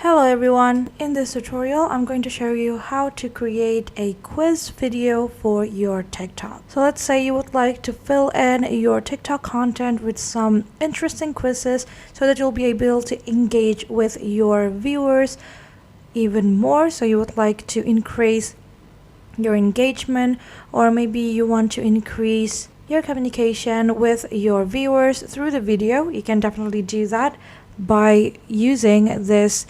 Hello everyone, in this tutorial I'm going to show you how to create a quiz video for your TikTok. So let's say you would like to fill in your TikTok content with some interesting quizzes so that you'll be able to engage with your viewers even more. So you would like to increase your engagement, or maybe you want to increase your communication with your viewers through the video. You can definitely do that by using this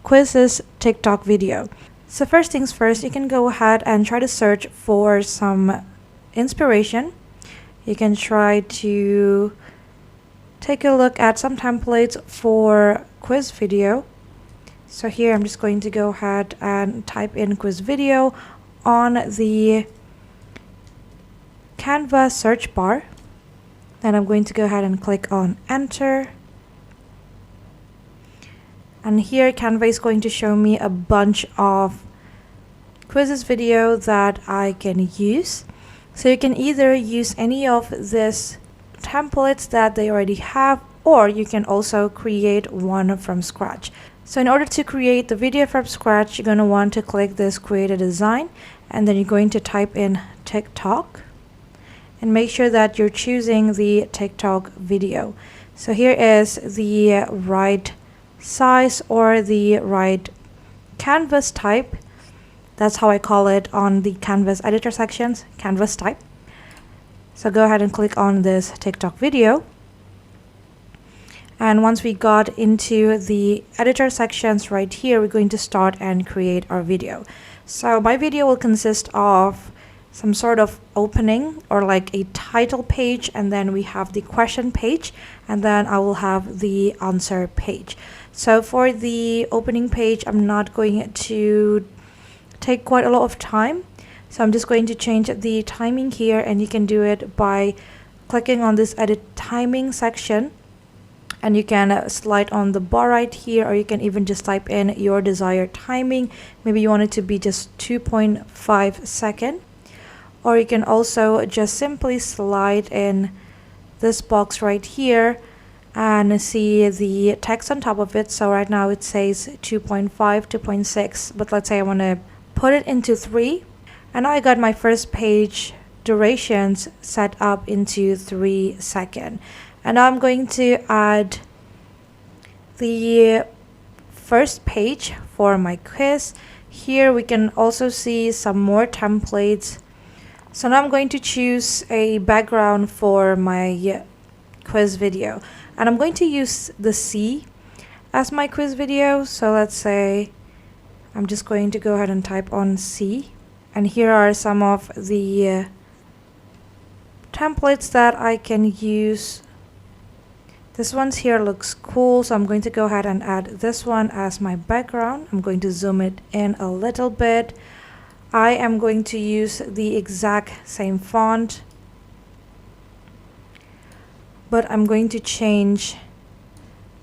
quizzes TikTok video. So first things first, you can go ahead and try to search for some inspiration. You can try to take a look at some templates for quiz video. So here I'm just going to go ahead and type in quiz video on the Canva search bar. Then I'm going to go ahead and click on enter. And here Canva is going to show me a bunch of quizzes video that I can use. So you can either use any of these templates that they already have, or you can also create one from scratch. So in order to create the video from scratch, you're going to want to click this create a design, and then you're going to type in TikTok and make sure that you're choosing the TikTok video. So here is the right size or the right canvas type. That's how I call it on the canvas editor sections, canvas type. So go ahead and click on this TikTok video. And once we got into the editor sections right here, we're going to start and create our video. So my video will consist of some sort of opening or like a title page, and then we have the question page, and then I will have the answer page. So for the opening page, I'm not going to take quite a lot of time. So I'm just going to change the timing here, and you can do it by clicking on this edit timing section, and you can slide on the bar right here, or you can even just type in your desired timing. Maybe you want it to be just 2.5 seconds. Or you can also just simply slide in this box right here and see the text on top of it. So right now it says 2.5, 2.6, but let's say I want to put it into 3. And now I got my first page durations set up into 3 seconds. And now I'm going to add the first page for my quiz. Here we can also see some more templates. So now I'm going to choose a background for my quiz video, and I'm going to use the sea as my quiz video. So let's say I'm just going to go ahead and type on sea, and here are some of the templates that I can use. This one's here looks cool, so I'm going to go ahead and add this one as my background. I'm going to zoom it in a little bit. I am going to use the exact same font, but I'm going to change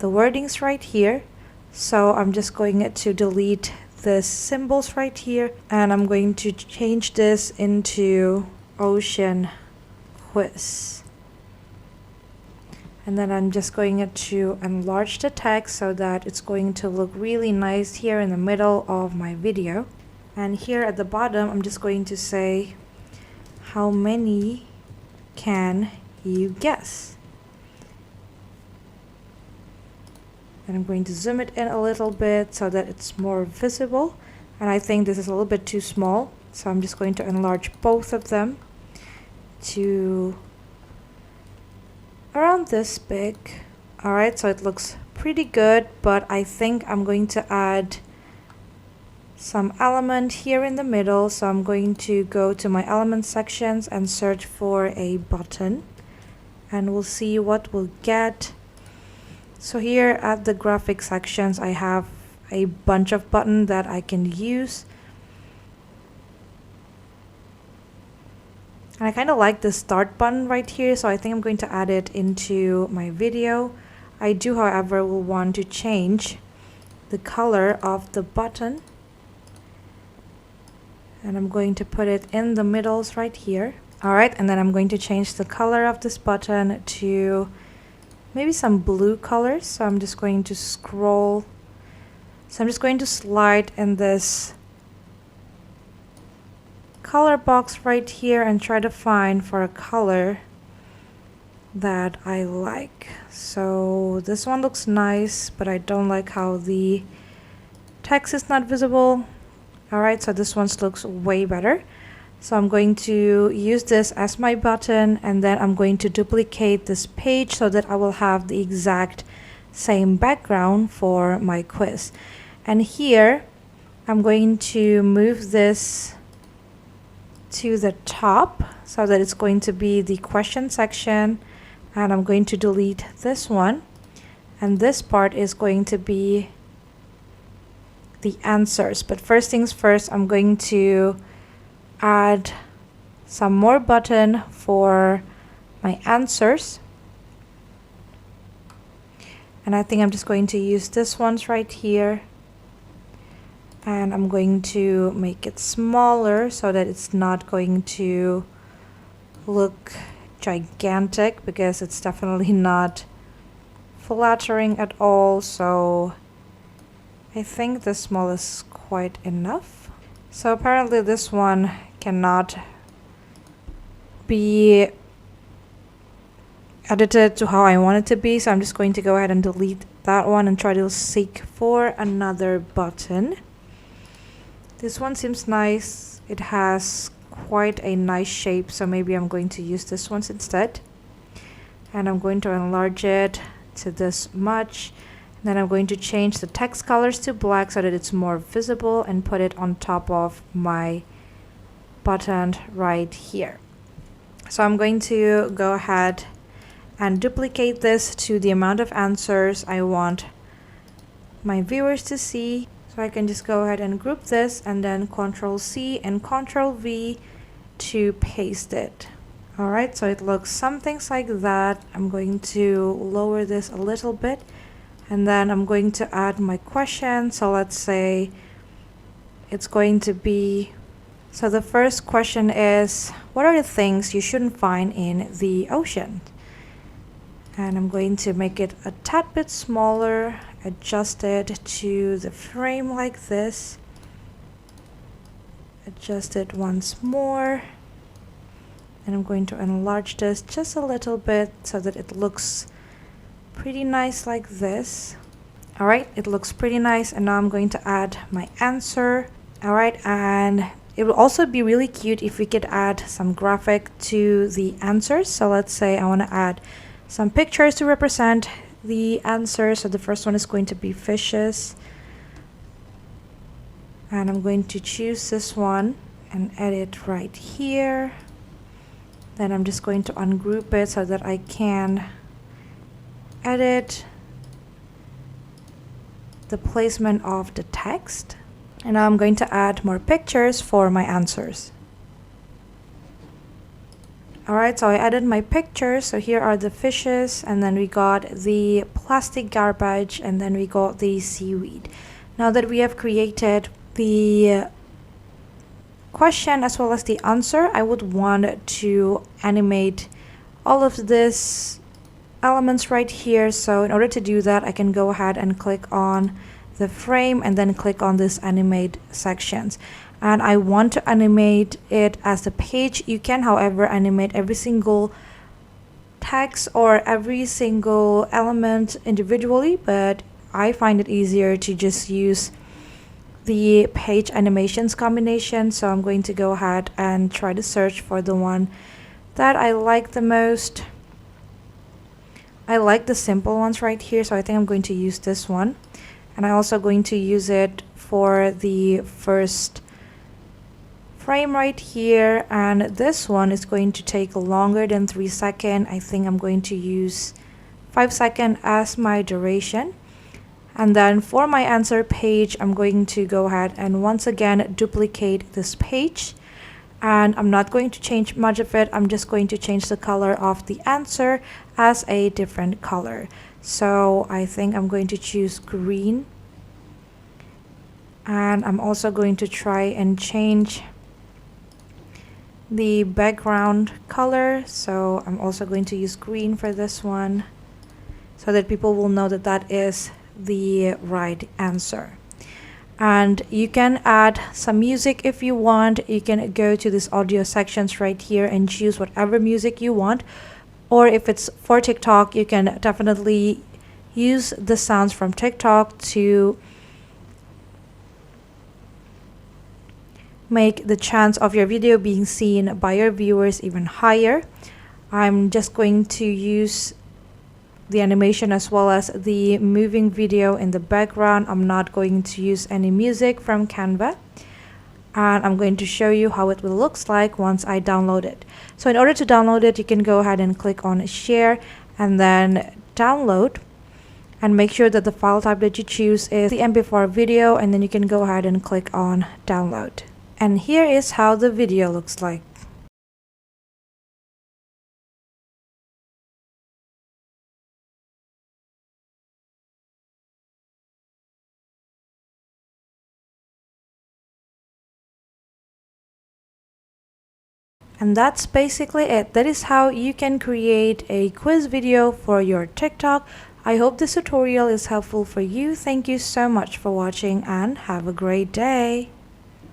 the wordings right here. So I'm just going to delete the symbols right here, and I'm going to change this into ocean quiz. And then I'm just going to enlarge the text so that it's going to look really nice here in the middle of my video. And here at the bottom, I'm just going to say, how many can you guess? And I'm going to zoom it in a little bit so that it's more visible. And I think this is a little bit too small, so I'm just going to enlarge both of them to around this big. Alright, so it looks pretty good, but I think I'm going to add some element here in the middle. So I'm going to go to my element sections and search for a button, and we'll see what we'll get. So here at the graphic sections, I have a bunch of buttons that I can use, and I kind of like the start button right here, so I think I'm going to add it into my video. I do, however, will want to change the color of the button, and I'm going to put it in the middles right here. Alright, and then I'm going to change the color of this button to maybe some blue colors. So I'm just going to scroll So I'm just going to slide in this color box right here and try to find for a color that I like. So this one looks nice, but I don't like how the text is not visible. Alright, so this one looks way better. So I'm going to use this as my button, and then I'm going to duplicate this page so that I will have the exact same background for my quiz. And here I'm going to move this to the top so that it's going to be the question section, and I'm going to delete this one, and this part is going to be the answers. But first things first, I'm going to add some more button for my answers, and I think I'm just going to use this ones right here, and I'm going to make it smaller so that it's not going to look gigantic, because it's definitely not flattering at all. So I think this small is quite enough. So apparently this one cannot be edited to how I want it to be, so I'm just going to go ahead and delete that one and try to seek for another button. This one seems nice. It has quite a nice shape, so maybe I'm going to use this one instead. And I'm going to enlarge it to this much. Then I'm going to change the text colors to black so that it's more visible, and put it on top of my button right here. So I'm going to go ahead and duplicate this to the amount of answers I want my viewers to see. So I can just go ahead and group this, and then Ctrl+C and Ctrl+V to paste it. Alright, so it looks something like that. I'm going to lower this a little bit, and then I'm going to add my question. So let's say it's going to be, so the first question is, what are the things you shouldn't find in the ocean? And I'm going to make it a tad bit smaller, adjust it to the frame like this, adjust it once more, and I'm going to enlarge this just a little bit so that it looks pretty nice like this. Alright, it looks pretty nice, and now I'm going to add my answer. Alright, and it would also be really cute if we could add some graphic to the answers. So let's say I want to add some pictures to represent the answer. So the first one is going to be fishes, and I'm going to choose this one and edit right here. Then I'm just going to ungroup it so that I can edit the placement of the text. And now I'm going to add more pictures for my answers. Alright, so I added my pictures. So here are the fishes, and then we got the plastic garbage, and then we got the seaweed. Now that we have created the question as well as the answer, I would want to animate all of this elements right here. So in order to do that, I can go ahead and click on the frame and then click on this animate sections, and I want to animate it as a page. You can, however, animate every single text or every single element individually, but I find it easier to just use the page animations combination. So I'm going to go ahead and try to search for the one that I like the most. I like the simple ones right here, so I think I'm going to use this one, and I'm also going to use it for the first frame right here, and this one is going to take longer than 3 seconds. I think I'm going to use 5 seconds as my duration. And then for my answer page, I'm going to go ahead and once again duplicate this page, and I'm not going to change much of it. I'm just going to change the color of the answer as a different color. So I think I'm going to choose green, and I'm also going to try and change the background color. So I'm also going to use green for this one so that people will know that that is the right answer. And you can add some music if you want. You can go to this audio sections right here and choose whatever music you want. Or if it's for TikTok, you can definitely use the sounds from TikTok to make the chance of your video being seen by your viewers even higher. I'm just going to use the animation as well as the moving video in the background. I'm not going to use any music from Canva. And I'm going to show you how it will look like once I download it. So in order to download it, you can go ahead and click on share and then download, and make sure that the file type that you choose is the MP4 video, and then you can go ahead and click on download. And here is how the video looks like. And that's basically it. That is how you can create a quiz video for your TikTok. I hope this tutorial is helpful for you. Thank you so much for watching and have a great day.